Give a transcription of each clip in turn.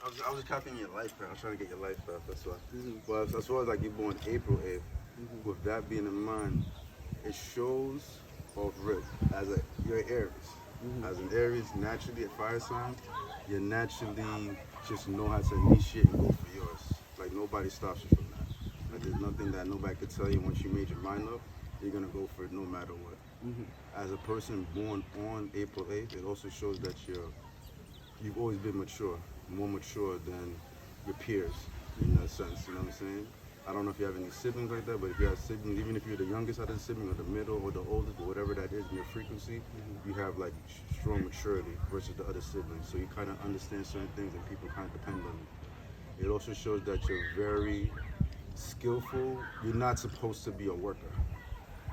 I was copying your life path. I was trying to get your life path. That's why. But as far as like you're born April 8th, with that being in mind, it shows off rip as you're Aries. As an Aries, naturally a fire sign, you naturally just know how to initiate and go for yours. Like nobody stops you from that. Like there's nothing that nobody could tell you once you made your mind up. You're gonna go for it no matter what. As a person born on April 8th, it also shows that you've always been mature, more mature than your peers in a sense. You know what I'm saying? I don't know if you have any siblings like that, but if you have siblings, even if you're the youngest out of the sibling or the middle or the oldest or whatever that is in your frequency, you have like strong maturity versus the other siblings. So you kind of understand certain things and people kind of depend on you. It also shows that you're very skillful. You're not supposed to be a worker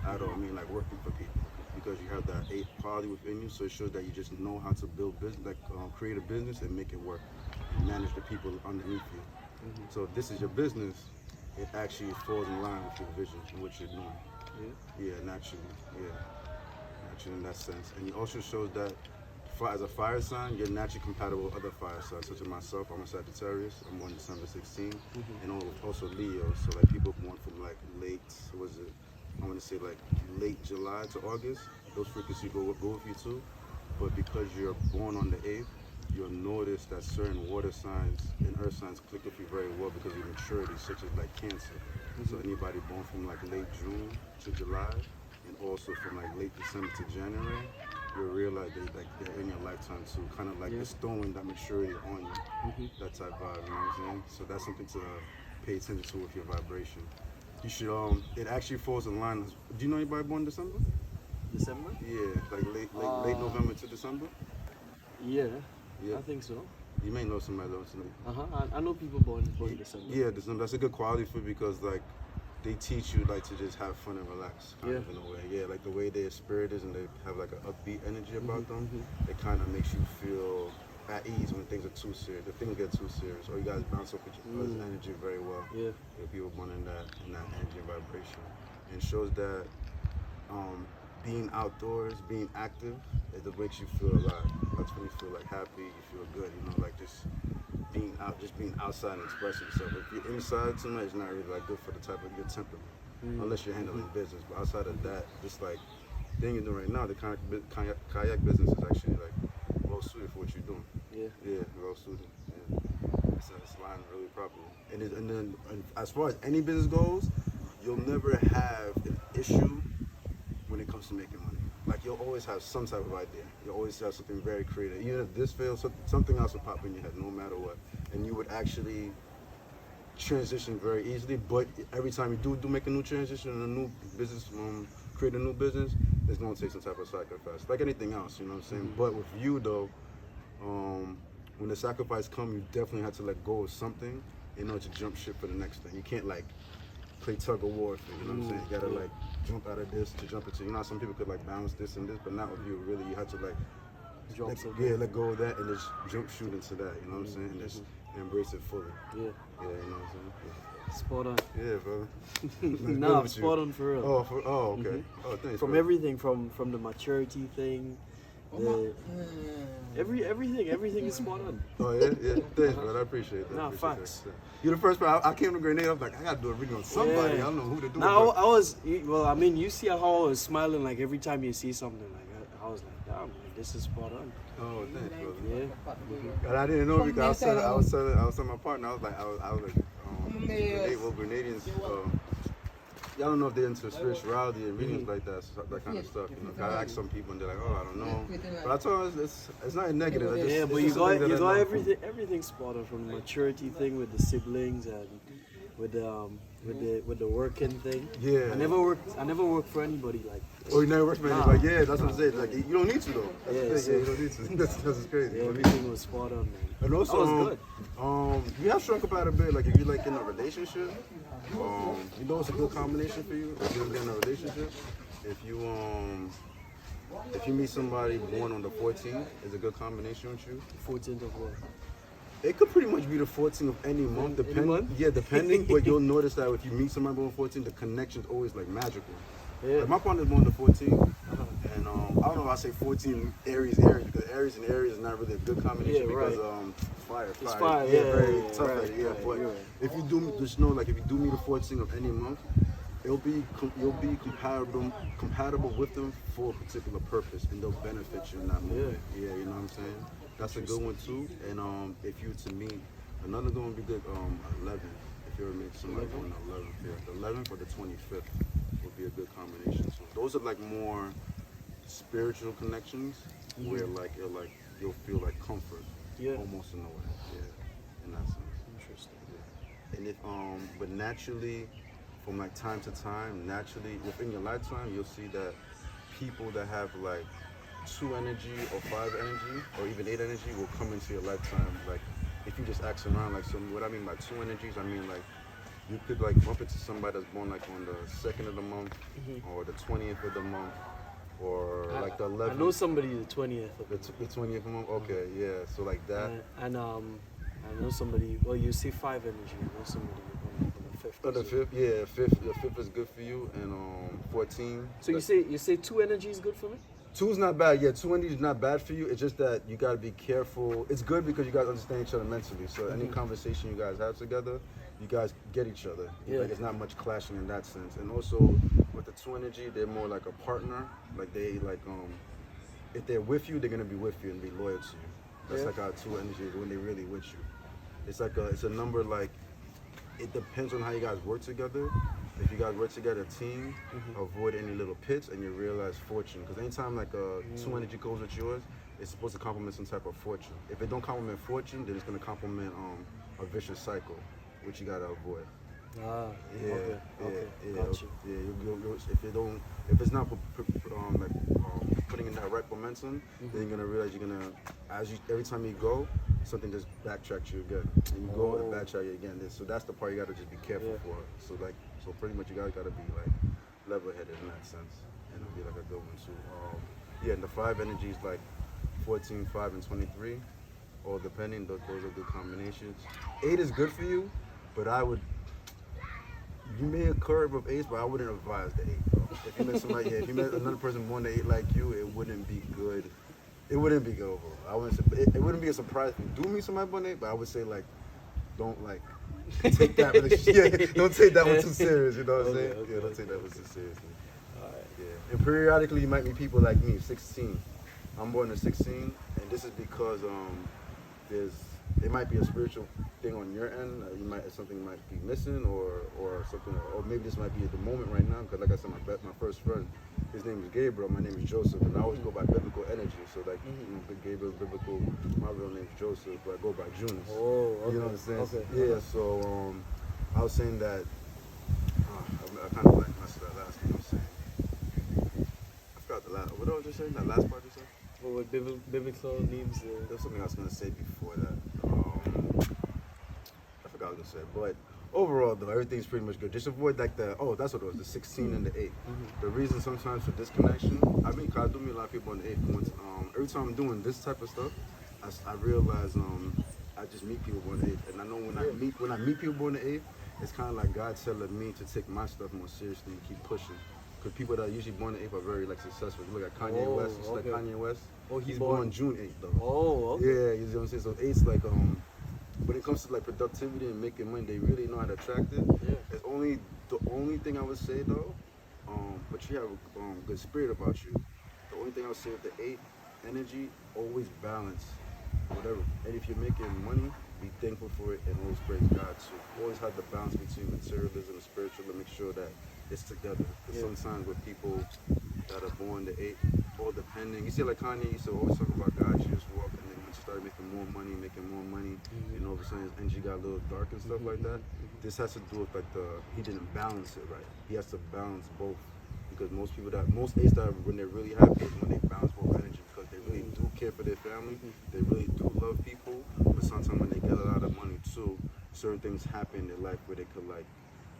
at all. I mean, like working for people, because you have that 8th quality within you. So it shows that you just know how to build business, like create a business and make it work, and manage the people underneath you. So if this is your business, it actually falls in line with your vision and what you're doing. Yeah, naturally. Yeah, naturally in that sense. And it also shows that as a fire sign, you're naturally compatible with other fire signs, such as myself. I'm a Sagittarius. I'm born December 16th, and also Leo. So like people born from like late, I want to say like late July to August. Those frequencies go with you too. But because you're born on the 8th, you'll notice that certain water signs and earth signs click with you very well because of your maturity, such as like Cancer. So anybody born from like late June to July, and also from like late December to January, you'll realize they're in your lifetime too, kind of like bestowing that maturity on you, that type vibe. You know what I'm saying? So that's something to pay attention to with your vibration. You should it actually falls in line. Do you know anybody born in December? December? Yeah, like late November to December. Yeah. I think so. You may know somebody else. I know people born in December. Yeah, December. That's a good quality for you because like they teach you like to just have fun and relax, kind of in a way. Yeah, like the way their spirit is and they have like an upbeat energy about them. It kind of makes you feel at ease when things are too serious. If things get too serious, or you guys bounce off each other's energy very well. Yeah, people born in that energy and vibration, and shows that being outdoors, being active, it makes you feel alive. That's when you feel like happy, you feel good, you know, like just being outside and expressing yourself. If you're inside too much, it's not really like good for the type of your temperament, unless you're handling business. But outside of that, just like the thing you're doing right now, the kayak business is actually like well suited for what you're doing. Yeah, well suited. Yeah. It's lined really properly. And then as far as any business goes, you'll never have an issue when it comes to making money. Like you'll always have some type of idea. You'll always have something very creative. Even if this fails, something else will pop in your head no matter what. And you would actually transition very easily. But every time you do make a new transition and a new business, create a new business, it's gonna take some type of sacrifice. Like anything else, you know what I'm saying? But with you though, when the sacrifice comes, you definitely have to let go of something in order to jump ship for the next thing. You can't like play tug of war, you know what I'm saying? You gotta like jump out of this to jump into, you know, some people could like balance this and this, but not with you. Really, you have to like let go of that and just jump shoot into that, you know what I'm saying? And just embrace it fully. Yeah, you know what I'm saying? Yeah. Spot on. Yeah, brother. Nah, spot on for real. Okay. Oh, thanks. From everything, from the maturity thing, everything is spot on. Oh yeah. Thanks, brother. I appreciate that. Nah, facts. That. You're the first person. I came to Grenada. I was like, I gotta do a video on somebody. I don't know who to do. Nah, I was. Well, I mean, you see how I was smiling like every time you see something. Like I was like, damn, this is spot on. Oh, thanks, brother. Yeah. And I didn't know because I was telling my partner. I was like, Grenadians. I don't know if they're into spirituality and readings like that kind of stuff. You know, I asked some people and they're like, oh, I don't know. But I told them it's not negative. But you got everything spot on, from the maturity thing with the siblings and with the working thing. Yeah. I never worked for anybody like. Oh, you never worked for anybody? Yeah, that's what I'm saying. Like you don't need to though. That's you don't need to. That's crazy. Yeah, everything was spot on, man. And also, that was good. You have strong compatibility. Like if you're like in a relationship, you know it's a good combination for you. If you're in a relationship, if you meet somebody born on the 14th, it's a good combination with you. 14th of what? It could pretty much be the 14th of any month, depending. Yeah, depending. But you'll notice that if you meet somebody born 14th, the connection's always like magical. Yeah. Like my partner's born the 14th, and I don't know if I say 14 Aries, because Aries and Aries is not really a good combination because fire. It's fire, Very tough. right, But right. if you do, just know, like if you do meet a 14 of any month, you'll be compatible with them for a particular purpose, and they'll benefit you in that moment. Yeah, you know what I'm saying. That's a good one too. And if you were to meet another good one would be good. 11. If you ever meet somebody on the 11th, the 11th or the 25th would be a good combination. So those are like more spiritual connections where like you'll feel like comfort, almost in a way. Yeah, in that sense. Interesting. Yeah. And if but naturally, from like time to time, naturally within your lifetime, you'll see that people that have like 2 energy or 5 energy or even 8 energy will come into your lifetime. Like if you just ask around, like what I mean by 2 energies, I mean like you could like bump into somebody that's born like on the 2nd of the month or the 20th of the month or like the 11th. I know somebody the 20th. The 20th of the month. Okay, yeah. So like that. And I know somebody. Well, you say 5 energy. I know somebody on the 5th. Oh, the 5th, yeah, 5th. The 5th is good for you, and 14. So you say 2 energy is good for me? 2 is not bad. Yeah, 2 energy is not bad for you. It's just that you gotta be careful. It's good because you guys understand each other mentally. So any conversation you guys have together, you guys get each other. Yeah. Like it's not much clashing in that sense. And also with the 2 energy, they're more like a partner. Like they like if they're with you, they're gonna be with you and be loyal to you. That's like our 2 energy is when they're really with you. It's like it's a number like it depends on how you guys work together. If you guys work together, a team, avoid any little pits, and you realize fortune. Because anytime like a 2 energy goes with yours, it's supposed to complement some type of fortune. If it don't complement fortune, then it's gonna complement a vicious cycle, which you gotta avoid. Okay. Gotcha. If it's not putting in that right momentum, then you're gonna realize you're gonna, every time you go, something just backtracks you again, and you go and backtrack you again. So that's the part you gotta just be careful for. So pretty much you guys gotta be like level-headed in that sense, and it'll be like a good one too. And the 5 energies like 14, 5, and 23, all depending. Those are good combinations. 8 is good for you, but you may occur with 8s, but I wouldn't advise the 8. Though. If you met somebody, if you met another person born to 8 like you, it wouldn't be good. It wouldn't be good overall. I wouldn't say, it wouldn't be a surprise if you do meet somebody born to 8, but I would say like, don't like take that. Don't take that one too serious. You know what I'm saying? Okay, don't take that one too seriously. Alright. Yeah. And periodically you might meet people like me, 16. I'm born at 16, and this is because it might be a spiritual thing on your end. Something might be missing, or something, or maybe this might be at the moment right now. Because like I said, my first friend, his name is Gabriel. My name is Joseph, and I always go by biblical energy. So like Gabriel is biblical. My real name is Joseph, but I go by Jonas. Oh, okay. You know what I'm saying? Okay. Yeah. So I was saying that I kind of like messed up that last thing I was saying. I forgot the last. What I was just saying? That last part you said? Well, with biblical names. There's something I was gonna say before that. I forgot what I was gonna say, but overall though, everything's pretty much good. Just avoid like that's what it was, the 16 and the 8. The reason sometimes for disconnection, I do meet a lot of people on the 8 points. Every time I'm doing this type of stuff, I realize I just meet people born the 8, and I know when I meet people born the 8, it's kind of like God telling me to take my stuff more seriously and keep pushing. Because people that are usually born the 8th are very like successful. You look at Kanye West. It's like Kanye West. Oh, he's born June 8th though. Oh, okay. Yeah, you know what I'm saying. So 8's like when it comes to like productivity and making money, they really know how to attract it. Yeah. It's the only thing I would say though, but you have a good spirit about you. The only thing I would say with the 8 energy, always balance whatever. And if you're making money, be thankful for it and always praise God. So always have the balance between materialism and spiritual to make sure that it's together. Because sometimes with people that are born the 8, all depending, you see like Kanye used to always talk about God, you just walk, and then when you start making more money, you know, all of a sudden his energy got a little dark and stuff like that. This has to do with like he didn't balance it right. He has to balance both. Because most 8s that when they're really happy is when they balance both energy, because they really do care for their family, they really do love people, but sometimes when they get a lot of money too, certain things happen in their life where they could like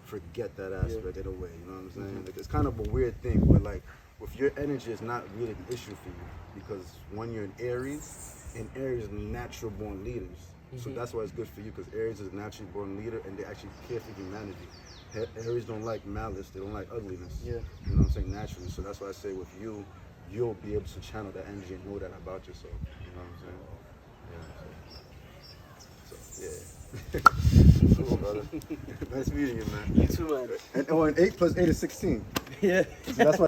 forget that aspect in a way, you know what I'm saying? Like, it's kind of a weird thing, but like with your energy, it's not really an issue for you, because when you're in Aries, and Aries are natural born leaders. So that's why it's good for you, because Aries is a naturally born leader and they actually care for humanity. Aries don't like malice, they don't like ugliness. Yeah. You know what I'm saying? Naturally. So that's why I say with you, you'll be able to channel that energy and know that about yourself. You know what I'm saying? Yeah. Cool, brother. Nice meeting you, man. You too, man. And 8 plus 8 is 16. Yeah. So that's why.